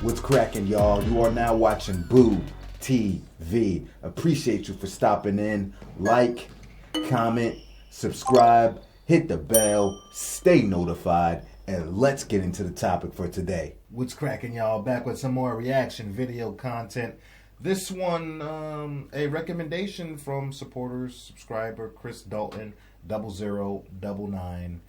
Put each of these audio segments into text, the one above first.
What's cracking, y'all? You are now watching Boo TV. Appreciate you for stopping in. Like, comment, subscribe, hit the bell, stay notified, and let's get into the topic for today. What's cracking, y'all? Back with some more reaction video content. This one, a recommendation from subscriber Chris Dalton 0099.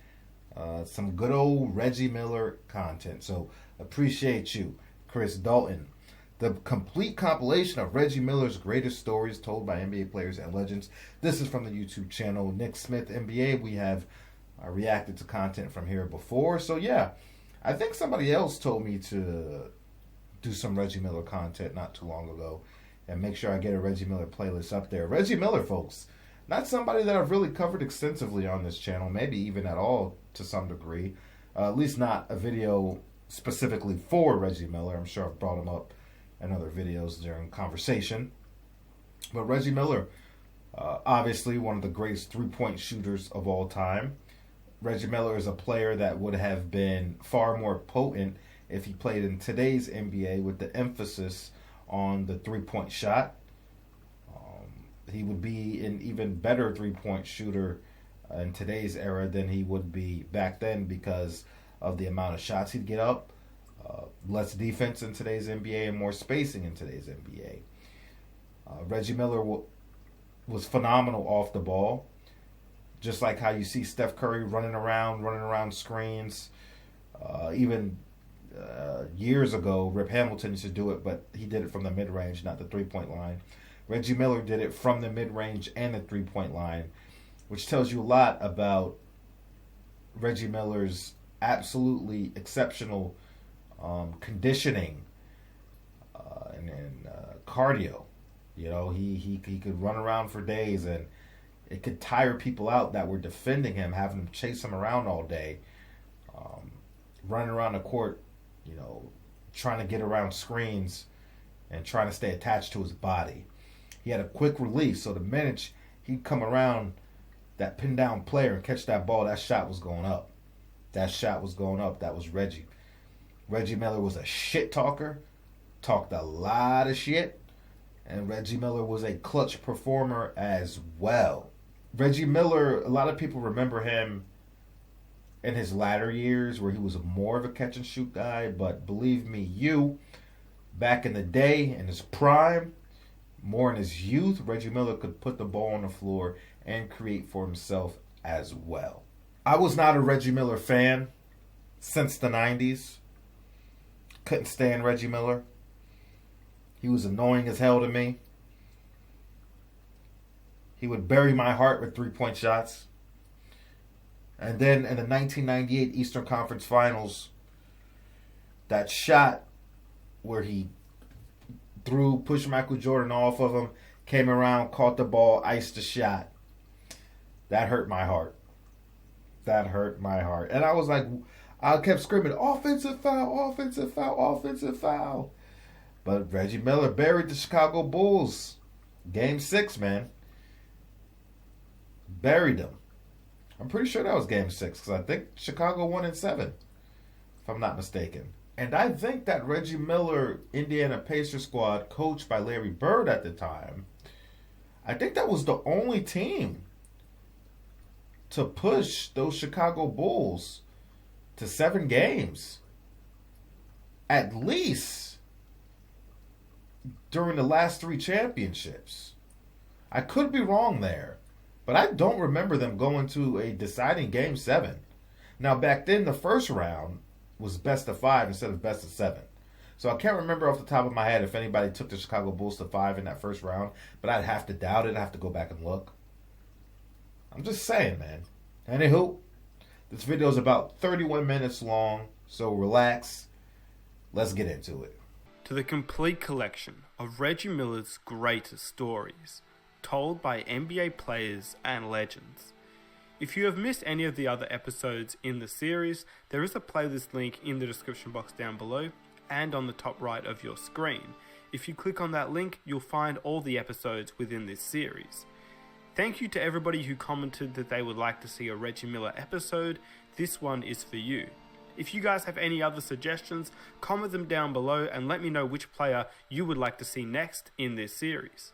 Some good old Reggie Miller content. So appreciate you, Chris Dalton. The complete compilation of Reggie Miller's greatest stories told by NBA players and legends. This is from the YouTube channel Nick Smith NBA. We have reacted to content from here before. So yeah, I think somebody else told me to do some Reggie Miller content not too long ago and make sure I get a Reggie Miller playlist up there. Reggie Miller, folks, not somebody that I've really covered extensively on this channel, maybe even at all to some degree. At least not a video specifically for Reggie Miller. I'm sure I've brought him up in other videos during conversation. But Reggie Miller, obviously one of the greatest three-point shooters of all time. Reggie Miller is a player that would have been far more potent if he played in today's NBA with the emphasis on the three-point shot. He would be an even better three-point shooter in today's era than he would be back then because of the amount of shots he'd get up, less defense in today's NBA, and more spacing in today's NBA. Reggie Miller was phenomenal off the ball. Just like how you see Steph Curry running around screens. Even years ago, Rip Hamilton used to do it, but he did it from the mid-range, not the three-point line. Reggie Miller did it from the mid-range and the three-point line, which tells you a lot about Reggie Miller's absolutely exceptional conditioning and cardio. You know, he could run around for days, and it could tire people out that were defending him, having them chase him around all day, running around the court, you know, trying to get around screens and trying to stay attached to his body. He had a quick release, so the minute he'd come around that pin down player and catch that ball, that shot was going up. That shot was going up. That was Reggie. Reggie Miller was a shit talker, talked a lot of shit, and Reggie Miller was a clutch performer as well. Reggie Miller, a lot of people remember him in his latter years where he was more of a catch and shoot guy, but believe me, back in the day, in his prime, more in his youth, Reggie Miller could put the ball on the floor and create for himself as well. I was not a Reggie Miller fan since the 90s. Couldn't stand Reggie Miller. He was annoying as hell to me. He would bury my heart with three-point shots. And then in the 1998 Eastern Conference Finals, that shot where he pushed Michael Jordan off of him, came around, caught the ball, iced the shot. That hurt my heart. That hurt my heart. And I was like, I kept screaming, offensive foul, offensive foul, offensive foul. But Reggie Miller buried the Chicago Bulls. Game 6, man. Buried them. I'm pretty sure that was Game 6 because I think Chicago won in 7, if I'm not mistaken. And I think that Reggie Miller Indiana Pacers squad, coached by Larry Bird at the time, I think that was the only team to push those Chicago Bulls to 7 games. At least during the last 3 championships. I could be wrong there, but I don't remember them going to a deciding Game 7. Now, back then, the first round was best of 5 instead of best of 7. So I can't remember off the top of my head if anybody took the Chicago Bulls to 5 in that first round, but I'd have to doubt it. I'd have to go back and look. I'm just saying, man. Anywho, this video is about 31 minutes long, so relax. Let's get into it. To the complete collection of Reggie Miller's greatest stories, told by NBA players and legends. If you have missed any of the other episodes in the series, there is a playlist link in the description box down below and on the top right of your screen. If you click on that link, you'll find all the episodes within this series. Thank you to everybody who commented that they would like to see a Reggie Miller episode. This one is for you. If you guys have any other suggestions, comment them down below and let me know which player you would like to see next in this series.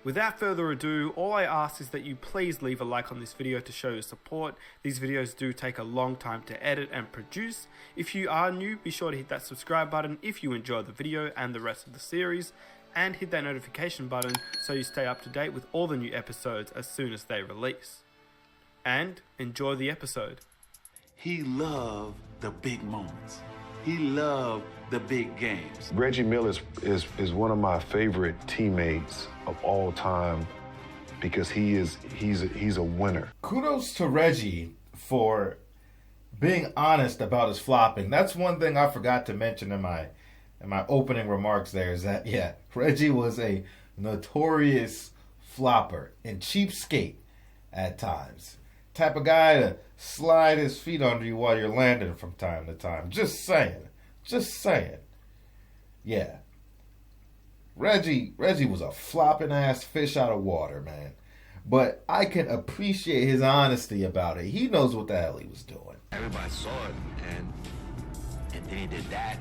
Without further ado, all I ask is that you please leave a like on this video to show your support. These videos do take a long time to edit and produce. If you are new, be sure to hit that subscribe button if you enjoy the video and the rest of the series, and hit that notification button so you stay up to date with all the new episodes as soon as they release. And enjoy the episode. He loved the big moments. He loved the big games. Reggie Miller is one of my favorite teammates of all time because he's a winner. Kudos to Reggie for being honest about his flopping. That's one thing I forgot to mention in my opening remarks there, is that, yeah, Reggie was a notorious flopper and cheapskate at times. Type of guy to slide his feet under you while you're landing from time to time. Just saying. Yeah. Reggie was a flopping ass fish out of water, man. But I can appreciate his honesty about it. He knows what the hell he was doing. Everybody saw it, and then he did that,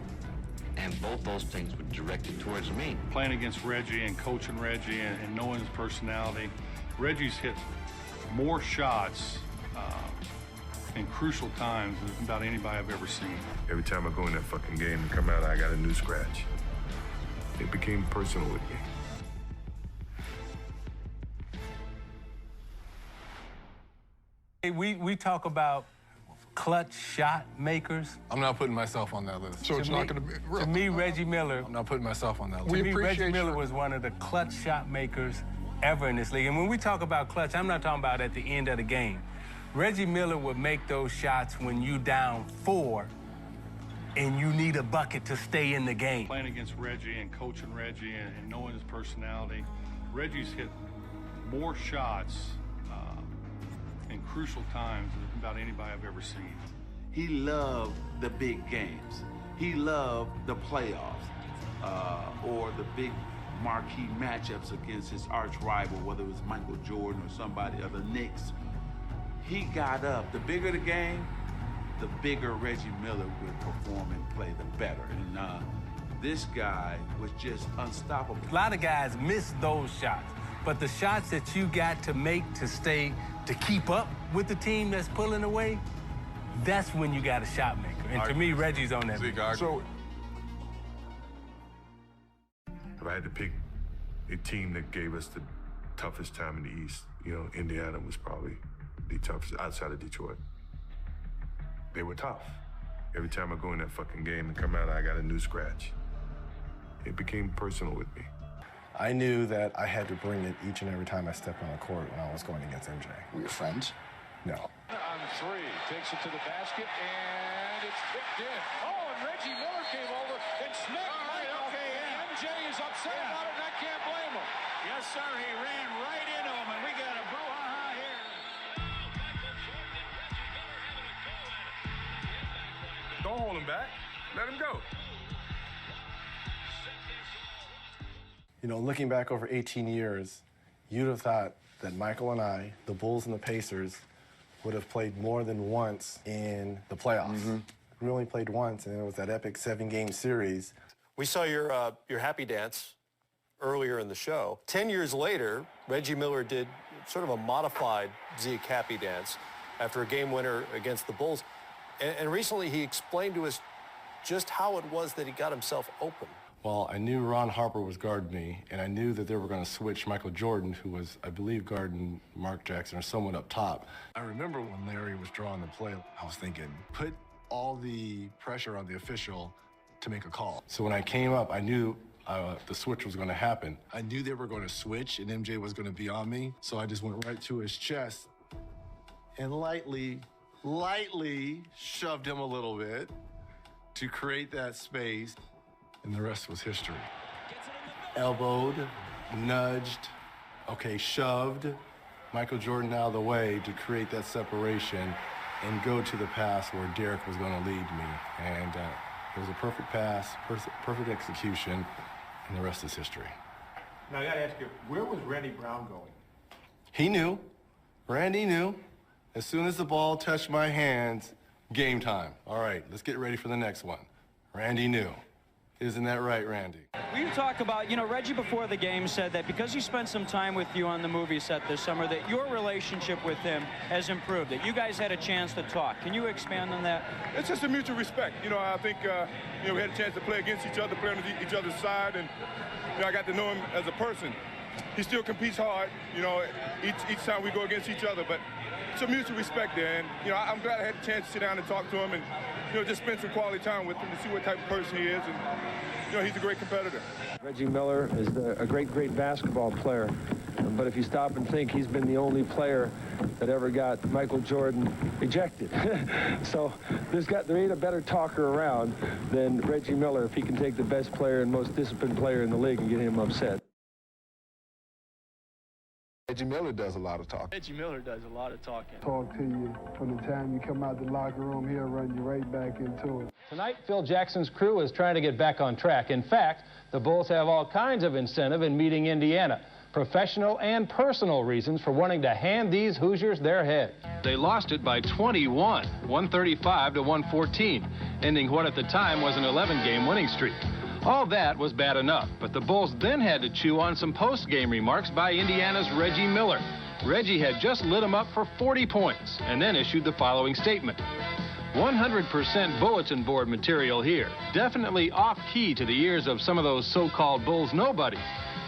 and both those things were directed towards me. Playing against Reggie and coaching Reggie and knowing his personality, Reggie's hit more shots in crucial times than about anybody I've ever seen. Every time I go in that fucking game and come out, I got a new scratch. It became personal with me. We talk about clutch shot makers. I'm not putting myself on that list. So it's not going to be real. To me, Reggie Miller. I'm not putting myself on that list. To me, Reggie Miller was one of the clutch shot makers ever in this league. And when we talk about clutch, I'm not talking about at the end of the game. Reggie Miller would make those shots when you down 4 and you need a bucket to stay in the game. Playing against Reggie and coaching Reggie and knowing his personality, Reggie's hit more shots in crucial times than about anybody I've ever seen. He loved the big games. He loved the playoffs or the big marquee matchups against his arch rival, whether it was Michael Jordan or somebody or the Knicks. He got up. The bigger the game, the bigger Reggie Miller would perform and play, the better. And this guy was just unstoppable. A lot of guys miss those shots, but the shots that you got to make to keep up with the team that's pulling away, that's when you got a shot maker. And to me, Reggie's on that. So, if I had to pick a team that gave us the toughest time in the East, Indiana was probably the toughest outside of Detroit. They were tough. Every time I go in that fucking game and come out, I got a new scratch. It became personal with me. I knew that I had to bring it each and every time I stepped on the court when I was going against MJ. Were you friends? No. On 3, takes it to the basket, and it's kicked in. Oh, and Reggie Miller came over and smacked Michael. Okay, yeah. MJ is upset about it, and I can't blame him. Yes, sir, he ran right into him, and we got a brouhaha here. Don't hold him back. Let him go. Looking back over 18 years, you'd have thought that Michael and I, the Bulls and the Pacers, would have played more than once in the playoffs. Mm-hmm. We only played once, and it was that epic 7-game series. We saw your happy dance earlier in the show. 10 years later, Reggie Miller did sort of a modified Zeke happy dance after a game winner against the Bulls. And recently he explained to us just how it was that he got himself open. Well, I knew Ron Harper was guarding me, and I knew that they were going to switch Michael Jordan, who was, I believe, guarding Mark Jackson or someone up top. I remember when Larry was drawing the play, I was thinking, put all the pressure on the official to make a call. So when I came up, I knew the switch was going to happen. I knew they were going to switch, and MJ was going to be on me, so I just went right to his chest and lightly shoved him a little bit to create that space. And the rest was history. Elbowed, nudged, shoved Michael Jordan out of the way to create that separation and go to the pass where Derek was going to lead me. And it was a perfect pass, perfect execution, and the rest is history. Now, I got to ask you, where was Randy Brown going? He knew. Randy knew. As soon as the ball touched my hands, Game time. All right, let's get ready for the next one. Randy knew. Isn't that right, Randy? We talk about, Reggie before the game said that because he spent some time with you on the movie set this summer, that your relationship with him has improved, that you guys had a chance to talk. Can you expand on that? It's just a mutual respect. I think, we had a chance to play against each other, play on each other's side, and, I got to know him as a person. He still competes hard, each time we go against each other, but it's a mutual respect there, and, I'm glad I had a chance to sit down and talk to him and, just spend some quality time with him to see what type of person he is, and, he's a great competitor. Reggie Miller is a great basketball player, but if you stop and think, he's been the only player that ever got Michael Jordan ejected. So there ain't a better talker around than Reggie Miller if he can take the best player and most disciplined player in the league and get him upset. Reggie Miller does a lot of talking. Reggie Miller does a lot of talking. Talk to you from the time you come out the locker room, he'll run you right back into it. Tonight, Phil Jackson's crew is trying to get back on track. In fact, the Bulls have all kinds of incentive in meeting Indiana. Professional and personal reasons for wanting to hand these Hoosiers their head. They lost it by 21, 135 to 114, ending what at the time was an 11-game winning streak. All that was bad enough, but the Bulls then had to chew on some post-game remarks by Indiana's Reggie Miller. Reggie had just lit him up for 40 points and then issued the following statement. 100% bulletin board material here. Definitely off-key to the ears of some of those so-called Bulls nobodies.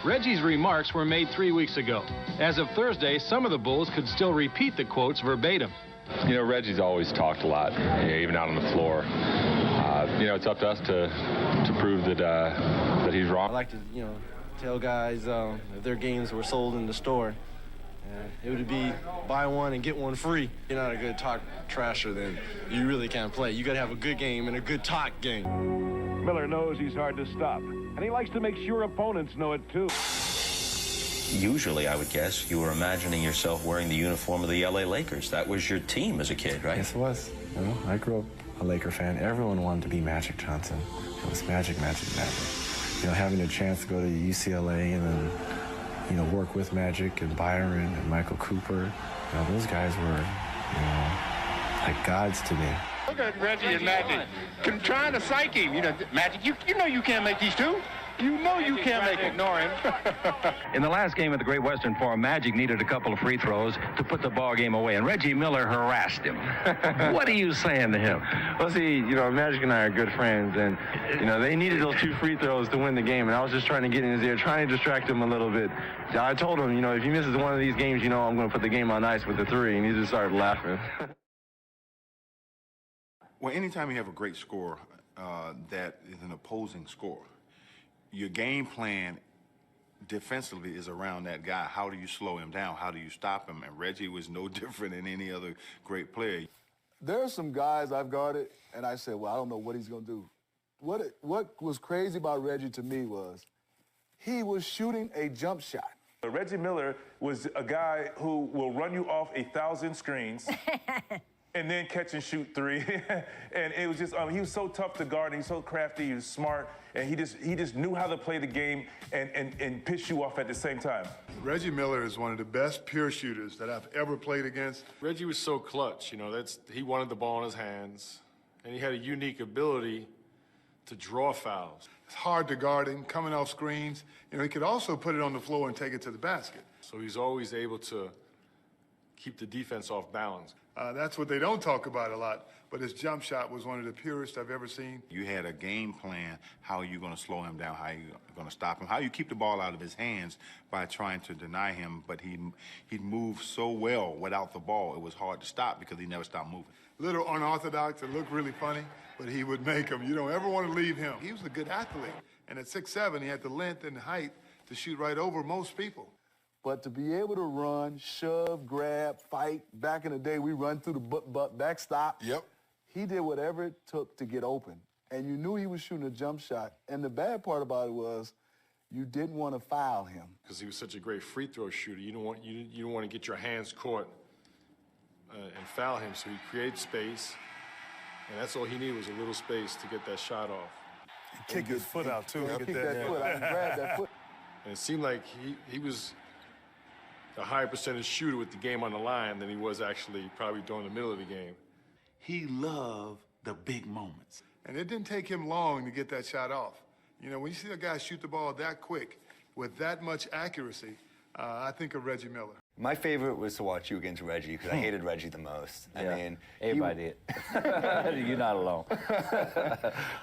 Reggie's remarks were made 3 weeks ago. As of Thursday, some of the Bulls could still repeat the quotes verbatim. Reggie's always talked a lot, even out on the floor. It's up to us to prove that he's wrong. I like to, tell guys if their games were sold in the store, it would be buy one and get one free. You're not a good talk trasher, then you really can't play. You got to have a good game and a good talk game. Miller knows he's hard to stop, and he likes to make sure opponents know it too. Usually, I would guess, you were imagining yourself wearing the uniform of the LA Lakers. That was your team as a kid, right? Yes, it was. I grew up a Laker fan. Everyone wanted to be Magic Johnson. It was magic, magic, magic. Having a chance to go to UCLA and then, work with Magic and Byron and Michael Cooper, those guys were, like gods to me. Look at Reggie and Magic trying to psych him. Magic, you know you can't make these two. You know you can't make it. Ignore him. In the last game of the Great Western Forum, Magic needed a couple of free throws to put the ball game away, and Reggie Miller harassed him. What are you saying to him? Well, see, Magic and I are good friends, and, they needed those 2 free throws to win the game, and I was just trying to get in his ear, trying to distract him a little bit. So I told him, if he misses one of these games, I'm going to put the game on ice with the 3, and he just started laughing. Well, anytime you have a great scorer that is an opposing scorer, your game plan defensively is around that guy. How do you slow him down? How do you stop him? And Reggie was no different than any other great player. There are some guys I've guarded, and I said, well, I don't know what he's going to do. What was crazy about Reggie to me was he was shooting a jump shot. Reggie Miller was a guy who will run you off 1,000 screens and then catch and shoot 3. And it was just, he was so tough to guard, and he's so crafty, he was smart, and he just knew how to play the game and piss you off at the same time. Reggie Miller is one of the best pure shooters that I've ever played against. Reggie was so clutch, he wanted the ball in his hands, and he had a unique ability to draw fouls. It's hard to guard him, coming off screens. He could also put it on the floor and take it to the basket. So he's always able to keep the defense off balance. That's what they don't talk about a lot, but his jump shot was one of the purest I've ever seen. You had a game plan, how you're going to slow him down, how you're going to stop him, how you keep the ball out of his hands by trying to deny him, but he'd move so well without the ball, it was hard to stop because he never stopped moving. Little unorthodox, it looked really funny, but he would make them. You don't ever want to leave him. He was a good athlete, and at 6'7", he had the length and the height to shoot right over most people. But to be able to run, shove, grab, fight, back in the day, we run through the backstop. Yep. He did whatever it took to get open. And you knew he was shooting a jump shot. And the bad part about it was you didn't want to foul him. Because he was such a great free throw shooter, you don't want to get your hands caught and foul him. So he created space, and that's all he needed was a little space to get that shot off. He kicked his foot out, too. He kicked that foot out and grabbed that foot. And it seemed like he was a higher percentage shooter with the game on the line than he was actually probably during the middle of the game. He loved the big moments. And it didn't take him long to get that shot off. You know, when you see a guy shoot the ball that quick with that much accuracy, I think of Reggie Miller. My favorite was to watch you against Reggie because I hated Reggie the most. Yeah, I mean, everybody did. You're not alone.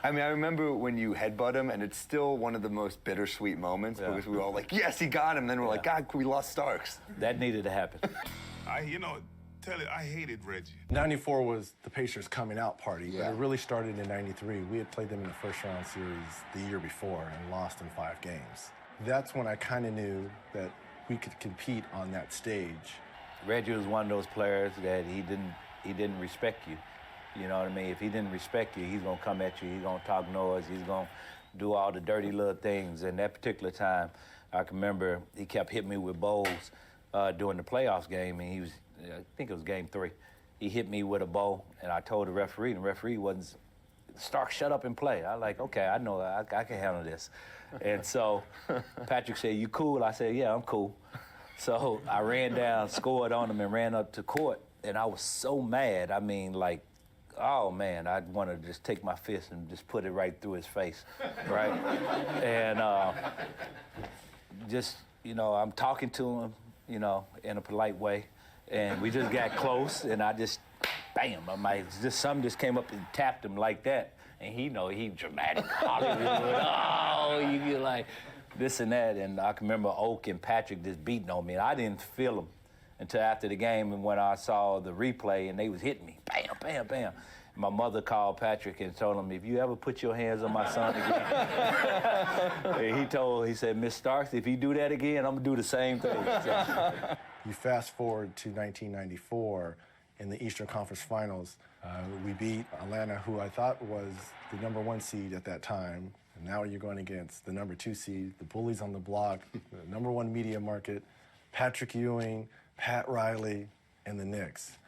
I mean, I remember when you headbutt him, and it's still one of the most bittersweet moments because we were all like, yes, he got him. Then we're like, God, we lost Starks. That needed to happen. I hated Reggie. 94 was the Pacers coming out party, but it really started in 93. We had played them in the first round series the year before and lost in 5 games. That's when I kind of knew that we could compete on that stage. Reggie was one of those players that he didn't respect you. You know what I mean? If he didn't respect you, he's gonna come at you. He's gonna talk noise. He's gonna do all the dirty little things. And that particular time, I can remember he kept hitting me with bowls during the playoffs game, and he was, I think it was game 3. He hit me with a bowl, and I told the referee, and the referee wasn't. Stark, shut up and play. I like, okay, I know I can handle this. And so Patrick said, you cool? I said, yeah, I'm cool. So I ran down, scored on him, and ran up to court. And I was so mad. I mean, like, oh, man, I wanted to just take my fist and just put it right through his face, right? And just, you know, I'm talking to him, you know, in a polite way. And we just got close, and I just, bam, I'm like, something just came up and tapped him like that. And he dramatic Hollywood. Oh, you like this and that. And I can remember Oak and Patrick just beating on me. And I didn't feel them until after the game and when I saw the replay and they was hitting me. Bam, bam, bam. My mother called Patrick and told him, if you ever put your hands on my son again. And he said, Miss Starks, if you do that again, I'm going to do the same thing. So. You fast forward to 1994 in the Eastern Conference Finals. We beat Atlanta, who I thought was the #1 seed at that time. And now you're going against the #2 seed, the bullies on the block, the #1 media market, Patrick Ewing, Pat Riley, and the Knicks.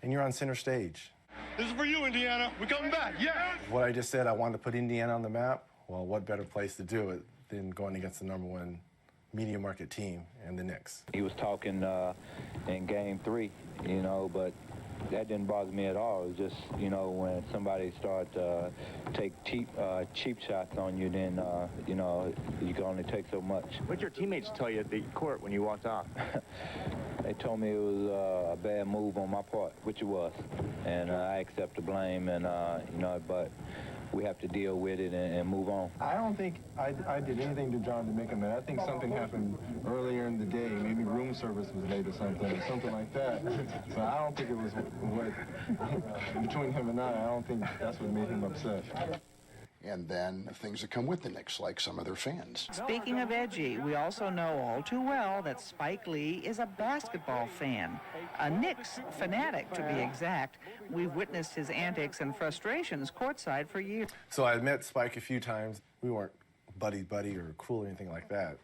And you're on center stage. This is for you, Indiana. We're coming back. Yes! What I just said, I wanted to put Indiana on the map. Well, what better place to do it than going against the #1 media market team and the Knicks? He was talking in game 3, you know, but that didn't bother me at all. It was just, you know, when somebody started to take cheap shots on you, then, you know, you can only take so much. What did your teammates tell you at the court when you walked off? They told me it was a bad move on my part, which it was. And I accept the blame, and, you know, but we have to deal with it and move on. I don't think I did anything to John to make him mad. I think something happened earlier in the day. Maybe room service was late or something like that. So I don't think it was what between him and I don't think that's what made him upset. And then things that come with the Knicks, like some of their fans. Speaking of edgy, we also know all too well that Spike Lee is a basketball fan, a Knicks fanatic to be exact. We've witnessed his antics and frustrations courtside for years. So I met Spike a few times. We weren't buddy or cool or anything like that.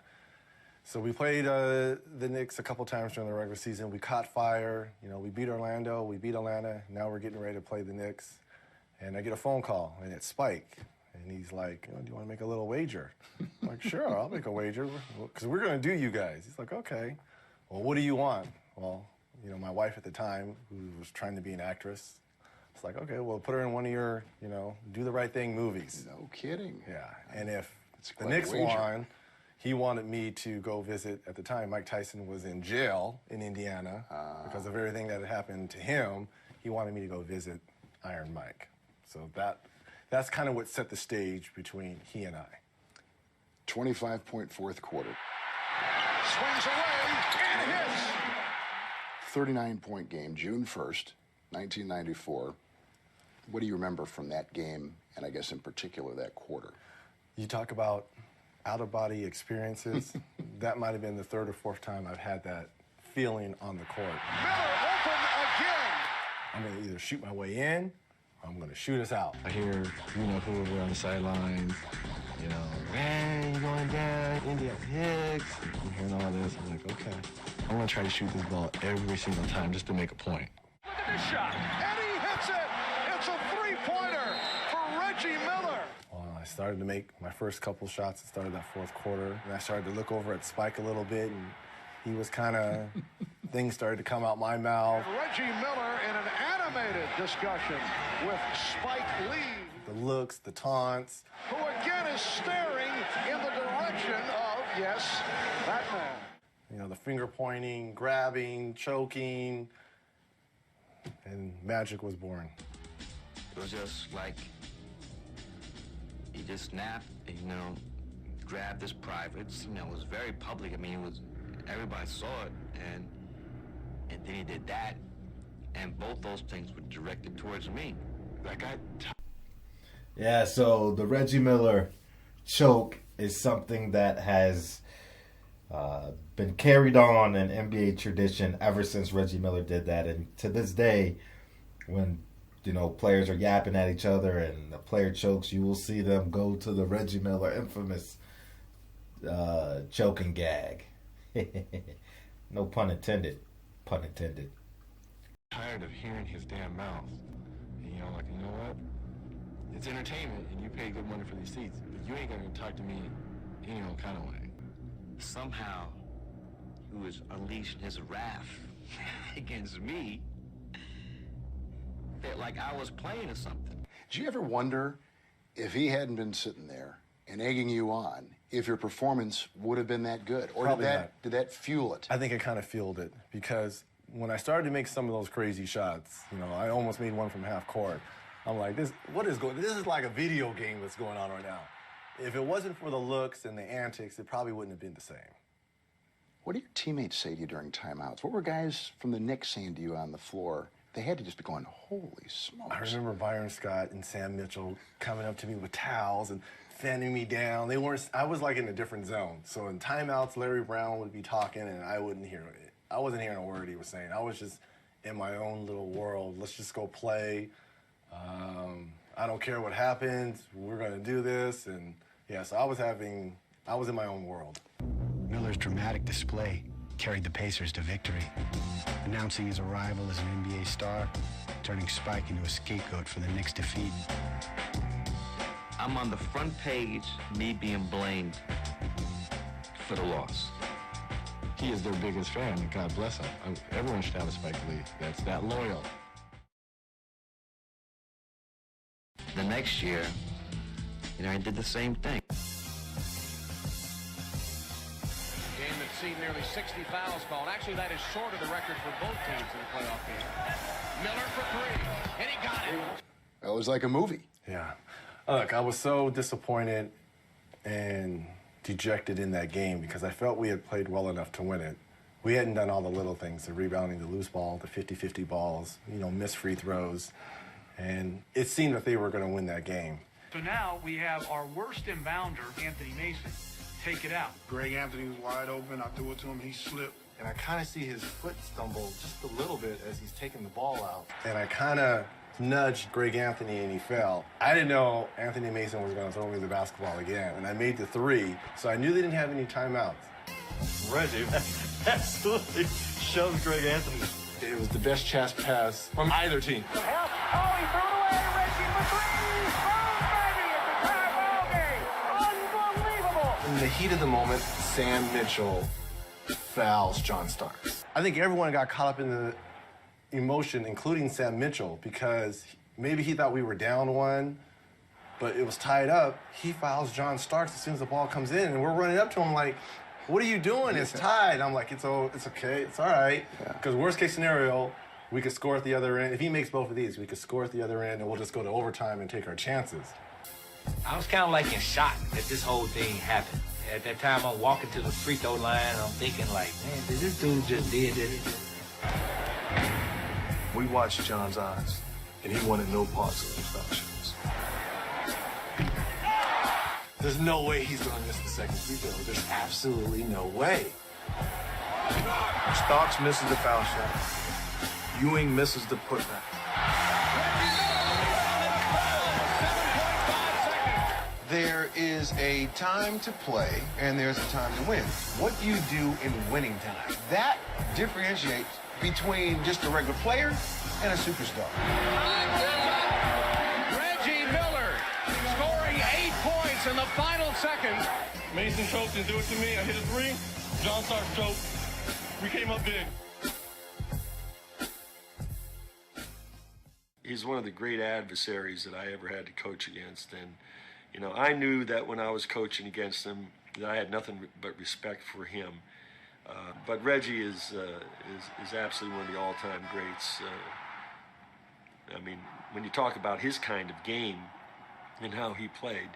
So we played the Knicks a couple times during the regular season. We caught fire. You know, we beat Orlando, we beat Atlanta. Now we're getting ready to play the Knicks. And I get a phone call, and it's Spike. And he's like, do you want to make a little wager? I'm like, sure, I'll make a wager, because we're going to do you guys. He's like, okay. Well, what do you want? Well, you know, my wife at the time, who was trying to be an actress, it's like, okay, well, put her in one of your, you know, do the right thing movies. No kidding. Yeah, and if the Knicks won, he wanted me to go visit, at the time, Mike Tyson was in jail in Indiana because of everything that had happened to him. He wanted me to go visit Iron Mike. So that's kind of what set the stage between he and I. 25-point fourth quarter. Swings away and hits. 39-point game, June 1st, 1994. What do you remember from that game, and I guess in particular that quarter? You talk about out-of-body experiences. That might have been the 3rd or 4th time I've had that feeling on the court. Miller open again. I'm going to either shoot my way in, I'm going to shoot us out. I hear, you know, who were on the sidelines, you know, man, you're going down, India Hicks. I'm hearing all this. I'm like, okay, I'm going to try to shoot this ball every single time just to make a point. Look at this shot, and he hits it. It's a three-pointer for Reggie Miller. Well, I started to make my first couple shots at the start of that 4th quarter, and I started to look over at Spike a little bit, and he was kind of, things started to come out my mouth. Reggie Miller in an animated discussion with Spike Lee. The looks, the taunts. Who again is staring in the direction of, yes, that man. You know, the finger pointing, grabbing, choking, and magic was born. It was just like he just snapped, you know, grabbed his privates. You know, it was very public. I mean, it was, everybody saw it, and then he did that, and both those things were directed towards me. Like Yeah, so the Reggie Miller choke is something that has been carried on in NBA tradition ever since Reggie Miller did that. And to this day, when, you know, players are yapping at each other and the player chokes, you will see them go to the Reggie Miller infamous choke and gag. No pun intended. Pun intended. Tired of hearing his damn mouth. And, you know, like, you know what? It's entertainment, and you pay good money for these seats, but you ain't gonna talk to me any old kind of way. somehow he was unleashing his wrath against me. Felt like I was playing or something. Did you ever wonder if he hadn't been sitting there and egging you on, if your performance would have been that good? Or did that fuel it? I think it kind of fueled it, because when I started to make some of those crazy shots, you know, I almost made one from half court. I'm like, this is like a video game that's going on right now. If it wasn't for the looks and the antics, it probably wouldn't have been the same. What did your teammates say to you during timeouts? What were guys from the Knicks saying to you on the floor? They had to just be going, holy smokes. I remember Byron Scott and Sam Mitchell coming up to me with towels and fanning me down. I was like in a different zone. So in timeouts, Larry Brown would be talking and I wouldn't hear it. I wasn't hearing a word he was saying. I was just in my own little world. Let's just go play. I don't care what happens. We're going to do this. And yeah, so I was in my own world. Miller's dramatic display carried the Pacers to victory, announcing his arrival as an NBA star, turning Spike into a scapegoat for the Knicks' defeat. I'm on the front page, me being blamed for the loss. He is their biggest fan, and God bless him. Everyone should have a Spike Lee that's that loyal. The next year, I did the same thing. Game that's seen nearly 60 fouls called. Actually, that is short of the record for both teams in the playoff game. Miller for three, and he got it. It was like a movie. Yeah. Look, I was so disappointed and dejected in that game because I felt we had played well enough to win it. We hadn't done all the little things, the rebounding, the loose ball, the 50-50 balls, missed free throws. And it seemed that they were going to win that game. So now we have our worst inbounder, Anthony Mason, take it out. Greg Anthony was wide open. I threw it to him. He slipped. And I kind of see his foot stumble just a little bit as he's taking the ball out. And I kind of nudged Greg Anthony and he fell. I didn't know Anthony Mason was going to throw me the basketball again. And I made the three, so I knew they didn't have any timeouts. Reggie absolutely shoves Greg Anthony. It was the best chest pass from either team. Oh, he threw it away. Reggie for three. Oh, baby, it's a tie ball game. Unbelievable. In the heat of the moment, Sam Mitchell fouls John Starks. I think everyone got caught up in the emotion, including Sam Mitchell, because maybe he thought we were down one, but it was tied up. He fouls John Starks as soon as the ball comes in, and we're running up to him like, what are you doing? It's tied. I'm like, it's okay. It's all right. Because worst case scenario, we could score at the other end. If he makes both of these, we could score at the other end, and we'll just go to overtime and take our chances. I was kind of like in shock that this whole thing happened. At that time, I'm walking to the free throw line, and I'm thinking like, man, did this dude just did this? We watched John's eyes, and he wanted no parts of those foul shots. There's no way he's going to miss the second free throw. There's absolutely no way. Starks misses the foul shot. Ewing misses the putback. There is a time to play, and there's a time to win. What do you do in winning time? That differentiates between just a regular player and a superstar. Reggie Miller scoring 8 points in the final seconds. Mason choked and do it to me. I hit a three. John Starks choked. We came up big. he's one of the great adversaries that I ever had to coach against. And, you know, I knew that when I was coaching against him, that I had nothing but respect for him. But Reggie is absolutely one of the all-time greats. I mean, when you talk about his kind of game and how he played,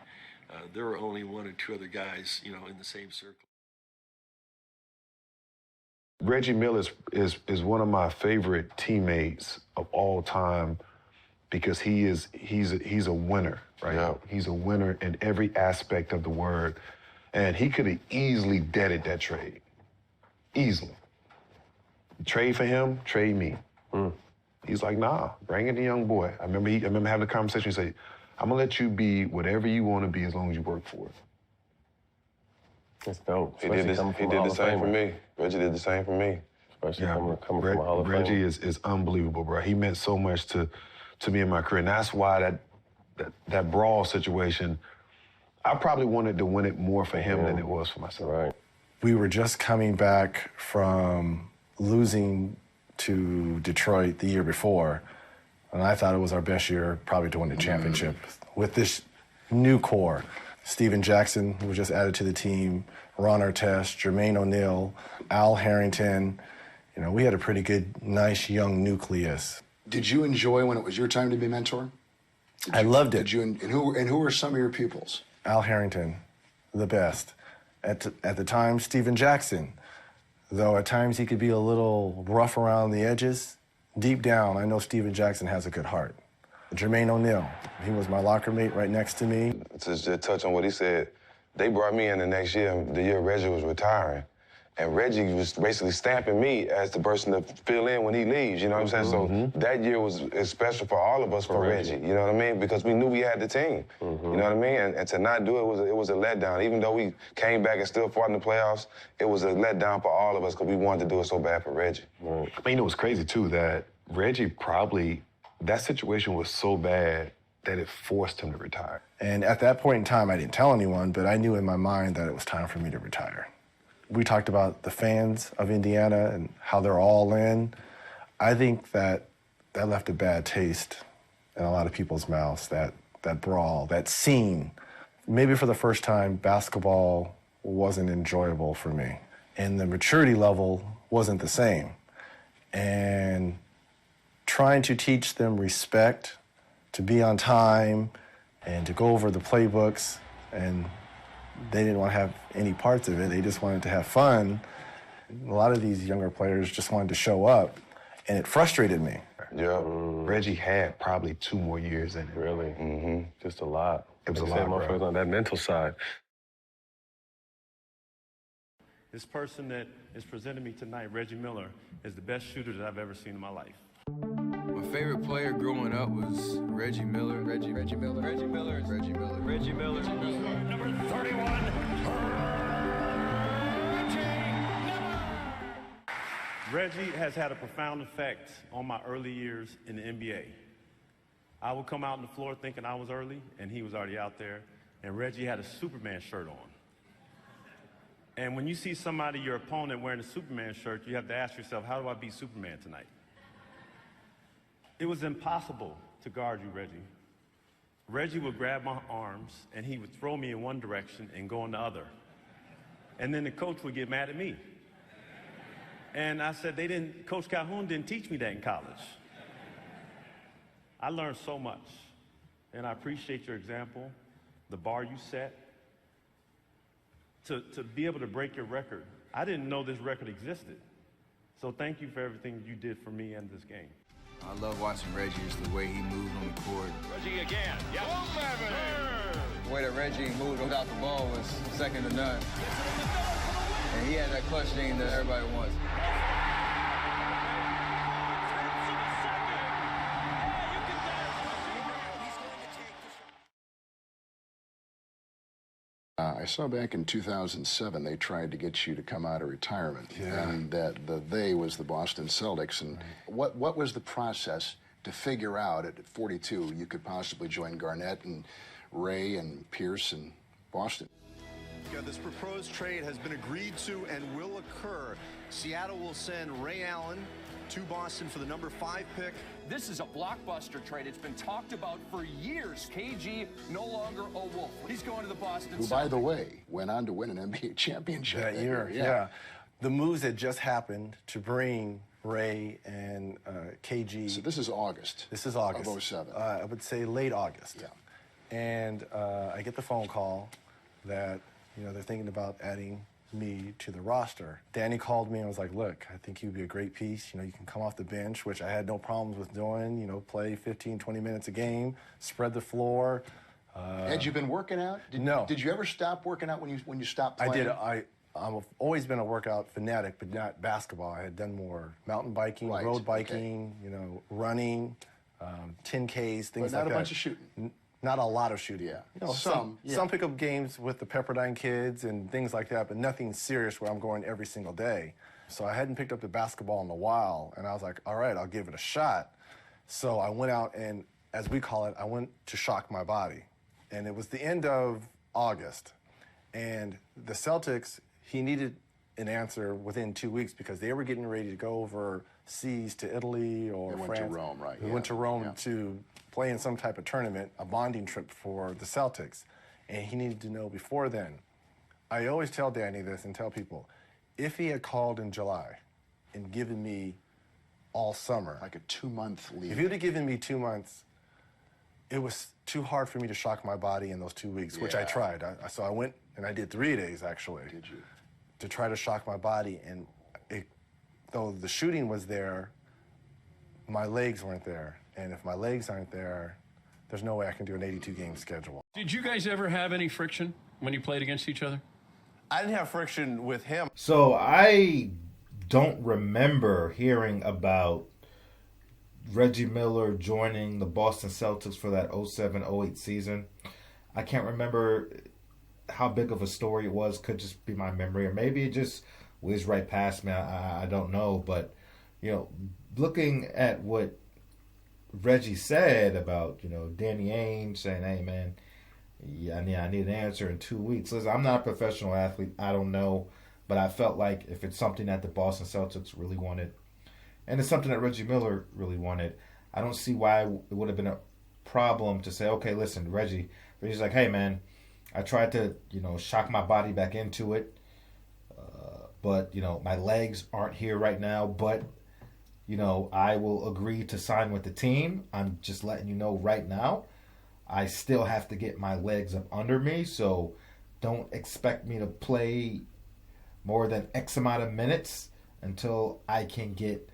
there were only one or two other guys, you know, in the same circle. Reggie Miller is one of my favorite teammates of all time because he's a winner, right? Yeah. He's a winner in every aspect of the word, and he could have easily deaded that trade, easily. Trade for him, trade me. He's like, nah, bring in the young boy. I remember having a conversation. He said, I'm gonna let you be whatever you want to be as long as you work for it. That's dope. He did the same for me. Reggie did the same for me. Especially coming from a Hall of Fame. Reggie is unbelievable, bro. He meant so much to me in my career. And that's why that brawl situation, I probably wanted to win it more for him than it was for myself. Right. We were just coming back from losing to Detroit the year before, and I thought it was our best year probably to win the championship. With this new core, Steven Jackson, who was just added to the team, Ron Artest, Jermaine O'Neal, Al Harrington. You know, we had a pretty good, nice young nucleus. Did you enjoy when it was your time to be mentor? I loved it. Did you? And who were some of your pupils? Al Harrington, the best. At the time, Steven Jackson, though at times he could be a little rough around the edges. Deep down, I know Steven Jackson has a good heart. Jermaine O'Neal, he was my locker mate right next to me. To just touch on what he said, they brought me in the next year, the year Reggie was retiring. And Reggie was basically stamping me as the person to fill in when he leaves, you know what I'm saying? So that year was special for all of us for Reggie, you know what I mean? Because we knew we had the team, you know what I mean? And to not do it was a letdown. Even though we came back and still fought in the playoffs, it was a letdown for all of us because we wanted to do it so bad for Reggie. I mean, you know, it was crazy, too, that Reggie probably, that situation was so bad that it forced him to retire. And at that point in time, I didn't tell anyone, but I knew in my mind that it was time for me to retire. We talked about the fans of Indiana and how they're all in. I think that left a bad taste in a lot of people's mouths, that brawl, that scene. Maybe for the first time, basketball wasn't enjoyable for me. And the maturity level wasn't the same. And trying to teach them respect, to be on time, and to go over the playbooks, and they didn't want to have any parts of it. They just wanted to have fun. A lot of these younger players just wanted to show up, and it frustrated me. Yeah. Reggie had probably 2 more years in it. Really? Just a lot. It was a lot, bro. On that mental side. This person that is presenting me tonight, Reggie Miller, is the best shooter that I've ever seen in my life. My favorite player growing up was Reggie Miller. Reggie Miller. Reggie Miller. Reggie Miller. Reggie Miller. Number 31. Reggie has had a profound effect on my early years in the NBA. I would come out on the floor thinking I was early, and he was already out there, and Reggie had a Superman shirt on. And when you see somebody, your opponent, wearing a Superman shirt, you have to ask yourself, how do I beat Superman tonight? It was impossible to guard you, Reggie. Reggie would grab my arms, and he would throw me in one direction and go in the other. And then the coach would get mad at me. And I said, Coach Calhoun didn't teach me that in college. I learned so much, and I appreciate your example, the bar you set. To be able to break your record. I didn't know this record existed. So thank you for everything you did for me and this game. I love watching Reggie, just the way he moved on the court. Reggie again. Yep. The way that Reggie moved without the ball was second to none. And he had that clutch thing that everybody wants. I saw back in 2007 they tried to get you to come out of retirement, and that the they was the Boston Celtics. And what was the process to figure out at 42 you could possibly join Garnett and Ray and Pierce and Boston? This proposed trade has been agreed to and will occur. Seattle will send Ray Allen to Boston for the number 5 pick. This is a blockbuster trade. It's been talked about for years. KG no longer a Wolf. He's going to the Boston Who, by the way, went on to win an NBA championship that year. Yeah. The moves that just happened to bring Ray and KG. So this is August. This is August. Of 07. I would say late August. Yeah. And I get the phone call that, you know, they're thinking about adding me to the roster. Danny called me and was like, look, I think you'd be a great piece. You know, you can come off the bench, which I had no problems with doing, you know, play 15, 20 minutes a game, spread the floor. Had you been working out? No. Did you ever stop working out when you stopped playing? I did. I've always been a workout fanatic, but not basketball. I had done more mountain biking, road biking, you know, running, 10Ks, things like that. But not a bunch of shooting. Not a lot of shooting. Yeah. You know, some pickup games with the Pepperdine kids and things like that, but nothing serious where I'm going every single day. So I hadn't picked up the basketball in a while, and I was like, all right, I'll give it a shot. So I went out and, as we call it, I went to shock my body. And it was the end of August. And the Celtics, he needed an answer within 2 weeks because they were getting ready to go overseas to Italy or France. They went to Rome, right? They went to Rome to play in some type of tournament, a bonding trip for the Celtics. And he needed to know before then. I always tell Danny this and tell people, if he had called in July and given me all summer. Like a 2-month leave. If he would have given me 2 months, it was too hard for me to shock my body in those 2 weeks, which I tried. So I went and I did 3 days, actually. Did you? To try to shock my body. And though the shooting was there, my legs weren't there. And if my legs aren't there, there's no way I can do an 82-game schedule. Did you guys ever have any friction when you played against each other? I didn't have friction with him. So I don't remember hearing about Reggie Miller joining the Boston Celtics for that 07-08 season. I can't remember how big of a story it was. Could just be my memory, or maybe it just whizzed right past me. I don't know. But, you know, looking at what Reggie said about, you know, Danny Ainge saying, hey, man, yeah, I need an answer in 2 weeks. Listen, I'm not a professional athlete. I don't know. But I felt like if it's something that the Boston Celtics really wanted, and it's something that Reggie Miller really wanted, I don't see why it would have been a problem to say, okay, listen, Reggie's like, hey, man, I tried to, you know, shock my body back into it, but, you know, my legs aren't here right now, but, you know, I will agree to sign with the team. I'm just letting you know right now, I still have to get my legs up under me, so don't expect me to play more than X amount of minutes until I can get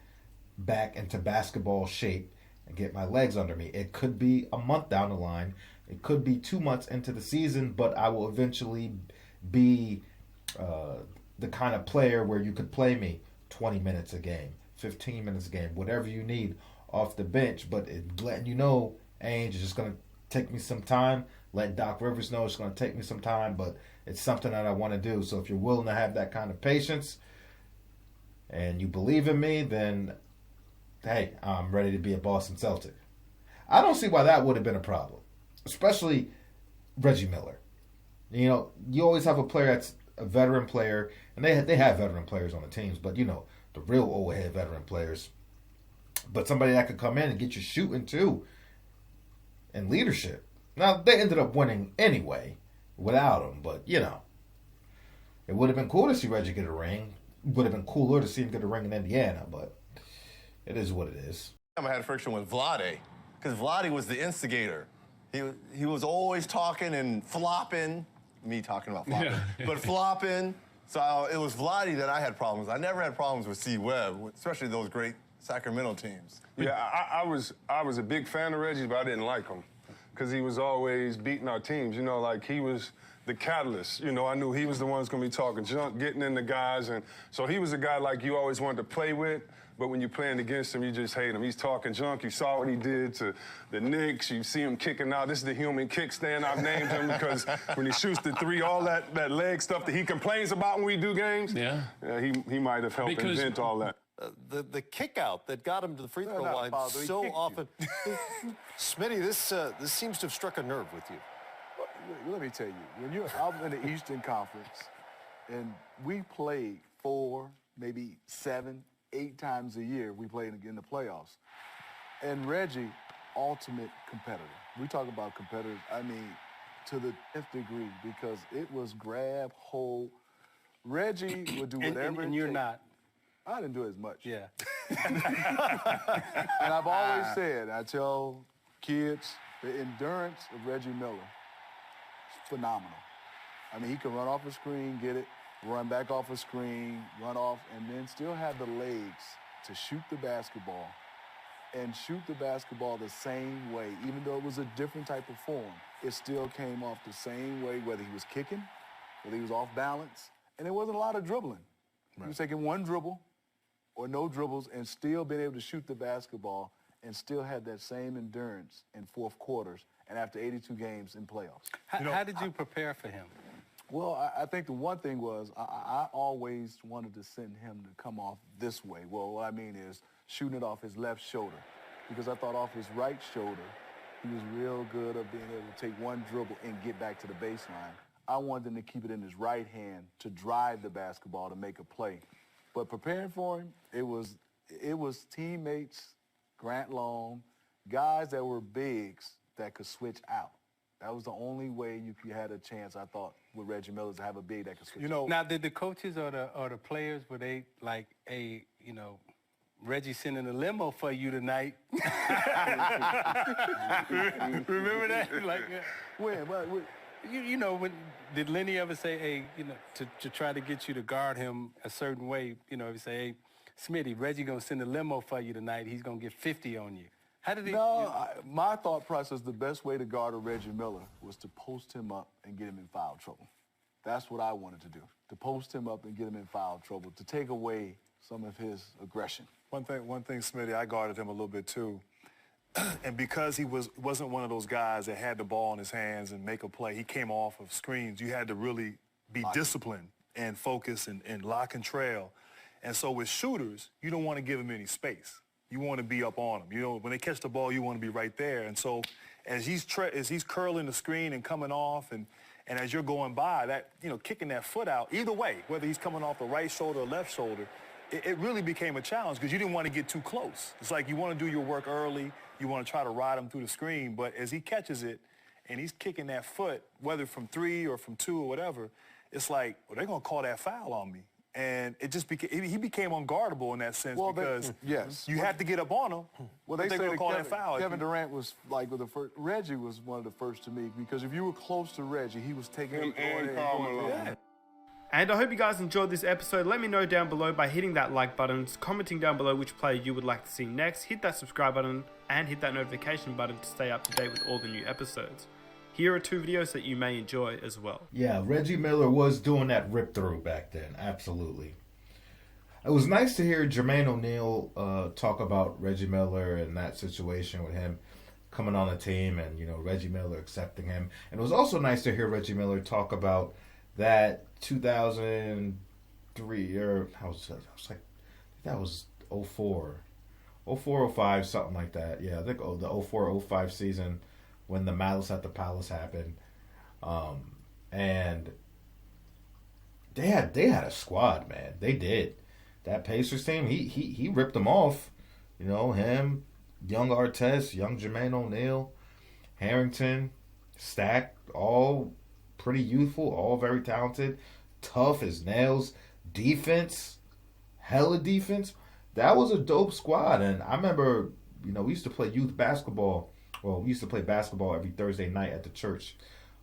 back into basketball shape and get my legs under me. It could be a month down the line. It could be 2 months into the season, but I will eventually be the kind of player where you could play me 20 minutes a game, 15 minutes a game, whatever you need off the bench. But letting you know, Ainge, it's just going to take me some time. Let Doc Rivers know it's going to take me some time, but it's something that I want to do. So if you're willing to have that kind of patience and you believe in me, then, hey, I'm ready to be a Boston Celtic. I don't see why that would have been a problem, especially Reggie Miller. You know, you always have a player that's a veteran player, and they have veteran players on the teams, but, you know, the real old head veteran players. But somebody that could come in and get you shooting, too, and leadership. Now, they ended up winning anyway without him, but, you know, it would have been cool to see Reggie get a ring. It would have been cooler to see him get a ring in Indiana, but it is what it is. I had friction with Vlade, because Vlade was the instigator. He was always talking and flopping. Me talking about flopping, but flopping. So it was Vlade that I had problems. I never had problems with C. Webb, especially those great Sacramento teams. Yeah, I was a big fan of Reggie, but I didn't like him because he was always beating our teams. You know, like he was the catalyst. You know, I knew he was the one who's going to be talking junk, getting in the guys. And so he was a guy like you always wanted to play with, but when you're playing against him, you just hate him. He's talking junk. You saw what he did to the Knicks. You see him kicking out. This is the human kickstand I've named him because when he shoots the three, all that leg stuff that he complains about when we do games, he might have helped invent all that. The kick out that got him to the free throw line so often. Smitty, this seems to have struck a nerve with you. Let me tell you, when you're out in the Eastern Conference and we played 4, maybe 7 8 times a year we played in the playoffs. And Reggie, ultimate competitor. We talk about competitors, I mean, to the 10th degree, because it was grab, hold. Reggie would do whatever and you're not. I didn't do as much. Yeah. And I've always said, I tell kids, the endurance of Reggie Miller is phenomenal. I mean, he can run off a screen, get it, run back off a screen, run off, and then still have the legs to shoot the basketball and shoot the basketball the same way. Even though it was a different type of form, it still came off the same way, whether he was kicking, whether he was off balance, and there wasn't a lot of dribbling. Right. He was taking one dribble or no dribbles and still being able to shoot the basketball and still had that same endurance in fourth quarters and after 82 games in playoffs. How did you prepare for him? Well, I think the one thing was I always wanted to send him to come off this way. Well, what I mean is shooting it off his left shoulder, because I thought off his right shoulder, he was real good at being able to take one dribble and get back to the baseline. I wanted him to keep it in his right hand to drive the basketball to make a play. But preparing for him, it was teammates, Grant Long, guys that were bigs that could switch out. That was the only way you had a chance, I thought, with Reggie Miller, to have a big that could switch out. Now, did the coaches or the players, were they like, hey, you know, Reggie sending a limo for you tonight? Remember that? Like, when? You know, when did Lenny ever say, hey, you know, to try to get you to guard him a certain way, you know, if he say, hey, Smitty, Reggie gonna send a limo for you tonight, he's gonna get 50 on you. How did he? My thought process, the best way to guard a Reggie Miller was to post him up and get him in foul trouble. That's what I wanted to do, to post him up and get him in foul trouble, to take away some of his aggression. One thing, Smitty, I guarded him a little bit too. And because he wasn't one of those guys that had the ball in his hands and make a play, he came off of screens. You had to really be disciplined and focus and lock and trail. And so with shooters, you don't want to give them any space. You want to be up on them. You know, when they catch the ball, you want to be right there. And so as he's curling the screen and coming off, and as you're going by, that, you know, kicking that foot out, either way, whether he's coming off the right shoulder or left shoulder, it really became a challenge because you didn't want to get too close. It's like you want to do your work early. You want to try to ride him through the screen. But as he catches it and he's kicking that foot, whether from 3 or from 2 or whatever, it's like, well, they're going to call that foul on me. And it just he became unguardable in that sense because you had to get up on him. Well, they say going to call that foul. Kevin Durant was like with the first. Reggie was one of the first to me because if you were close to Reggie, he was taking him and going. And I hope you guys enjoyed this episode. Let me know down below by hitting that like button, commenting down below which player you would like to see next, hit that subscribe button, and hit that notification button to stay up to date with all the new episodes. Here are 2 videos that you may enjoy as well. Yeah, Reggie Miller was doing that rip through back then, absolutely. It was nice to hear Jermaine O'Neal talk about Reggie Miller and that situation with him coming on the team and, you know, Reggie Miller accepting him. And it was also nice to hear Reggie Miller talk about that 2003, or that was 04, 05, something like that. Yeah, I think the 04-05 season when the Malice at the Palace happened. And they had a squad, man. They did. That Pacers team, he ripped them off. You know, him, young Artest, young Jermaine O'Neal, Harrington, Stack, all pretty youthful, all very talented, tough as nails, defense, hella defense. That was a dope squad. And I remember, you know, we used to play youth basketball. Well, we used to play basketball every Thursday night at the church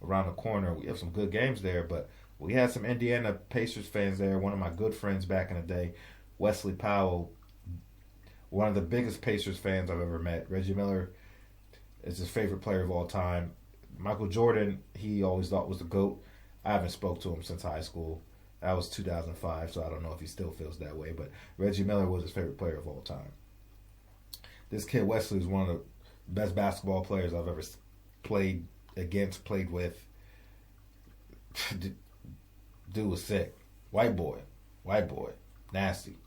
around the corner. We have some good games there, but we had some Indiana Pacers fans there. One of my good friends back in the day, Wesley Powell, one of the biggest Pacers fans I've ever met. Reggie Miller is his favorite player of all time. Michael Jordan, he always thought was the GOAT. I haven't spoke to him since high school. That was 2005, so I don't know if he still feels that way. But Reggie Miller was his favorite player of all time. This kid Wesley is one of the best basketball players I've ever played against, played with. Dude was sick. White boy, nasty.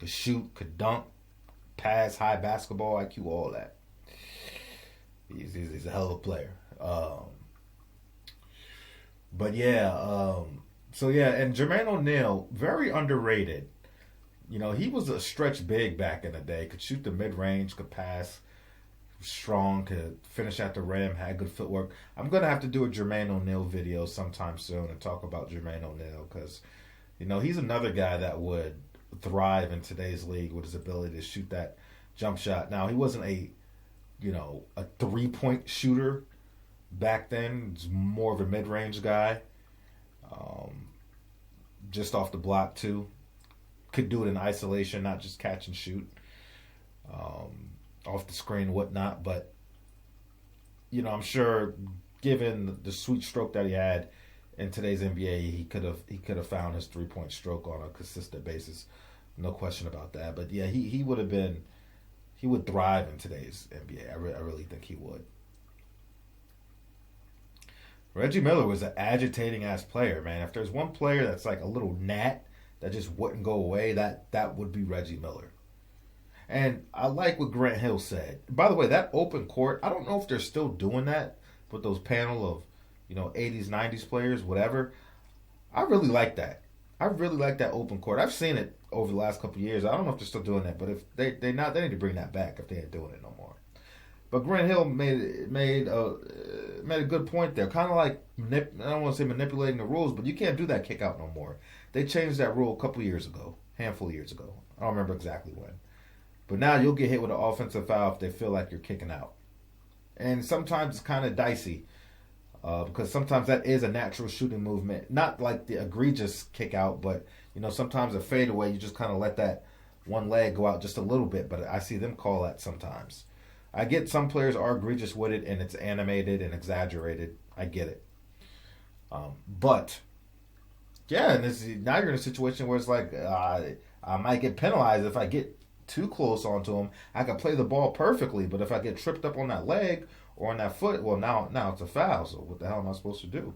Could shoot, could dunk, pass, high basketball IQ, all that. He's a hell of a player. And Jermaine O'Neal, very underrated. You know, he was a stretch big back in the day. Could shoot the mid-range, could pass, strong, could finish at the rim, had good footwork. I'm going to have to do a Jermaine O'Neal video sometime soon and talk about Jermaine O'Neal because, you know, he's another guy that would thrive in today's league with his ability to shoot that jump shot. Now, he wasn't a three-point shooter back then. He's more of a mid-range guy. Just off the block, too. Could do it in isolation, not just catch and shoot. Off the screen, whatnot. But, you know, I'm sure given the sweet stroke that he had in today's NBA, he could have found his 3-point stroke on a consistent basis. No question about that. But, yeah, he would thrive in today's NBA. I really think he would. Reggie Miller was an agitating-ass player, man. If there's one player that's like a little gnat that just wouldn't go away, that would be Reggie Miller. And I like what Grant Hill said. By the way, that open court, I don't know if they're still doing that with those panel of, you know, 80s, 90s players, whatever. I really like that. I really like that open court. I've seen it over the last couple of years. I don't know if they're still doing that, but if they not, they need to bring that back if they ain't doing it no more. But Grant Hill made a good point there. Kind of like, I don't want to say manipulating the rules, but you can't do that kick out no more. They changed that rule a couple years ago, handful of years ago. I don't remember exactly when. But now you'll get hit with an offensive foul if they feel like you're kicking out. And sometimes it's kind of dicey because sometimes that is a natural shooting movement. Not like the egregious kick out, but, you know, sometimes a fadeaway, you just kind of let that one leg go out just a little bit. But I see them call that sometimes. I get some players are egregious with it and it's animated and exaggerated. I get it. But, yeah, and now you're in a situation where it's like I might get penalized if I get too close onto him. I can play the ball perfectly, but if I get tripped up on that leg or on that foot, well, now it's a foul. So what the hell am I supposed to do?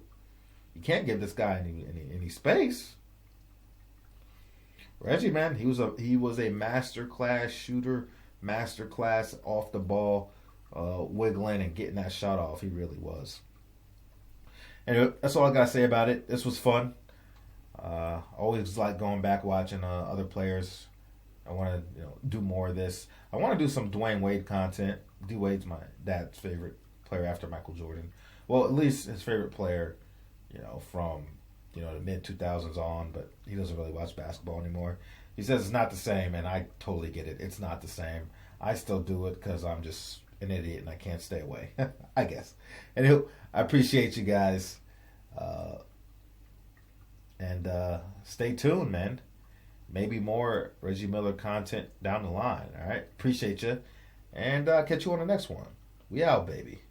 You can't give this guy any space. Reggie, man, he was a masterclass shooter. Masterclass off the ball, wiggling and getting that shot off. He really was. Anyway, that's all I gotta say about it. This was fun. Always like going back watching other players. I want to do more of this. I want to do some Dwayne Wade content. D Wade's my dad's favorite player after Michael Jordan. Well, at least his favorite player, from the mid 2000s on. But he doesn't really watch basketball anymore. He says it's not the same, and I totally get it. It's not the same. I still do it because I'm just an idiot and I can't stay away, I guess. Anyway, I appreciate you guys. And stay tuned, man. Maybe more Reggie Miller content down the line, all right? Appreciate you. And catch you on the next one. We out, baby.